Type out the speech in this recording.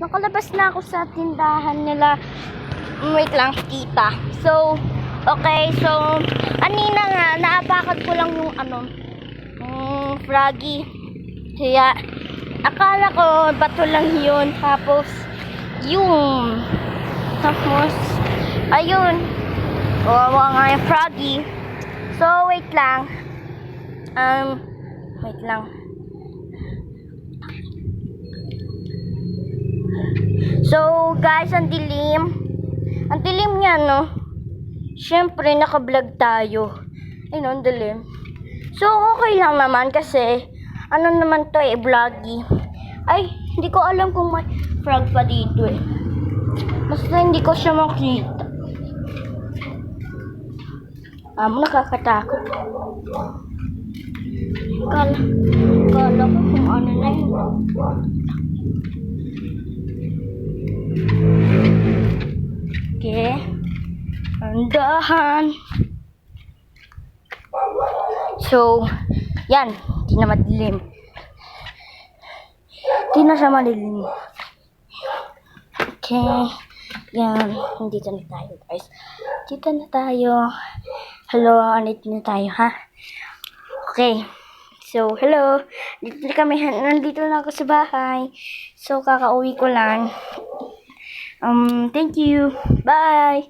nakalabas na ako sa tindahan nila. Wait lang, tita. So, okay. So, anina nga, naapakan ko lang yung froggy. Kaya, akala ko, bato lang yun. Tapos, ayun. Nga yung froggy. So, wait lang. Wait lang. So, guys, ang dilim. Ang dilim niya, no? Siyempre, naka-vlog tayo. Ayun, ang dilim. So, okay lang naman kasi, ano naman to vloggy. Ay, hindi ko alam kung may frog pa dito eh. Basta hindi ko siya makita. Nakakatakot. Kala ko kung ano na yun. Okay. Andahan. So, yan. Di na madilim. Di na siya madilim. Okay. Yan. Dito na tayo, guys. Dito na tayo. Hello. Andito na tayo, ha? Okay. So, hello. Nandito na ako sa bahay. So, kakauwi ko lang. Thank you. Bye.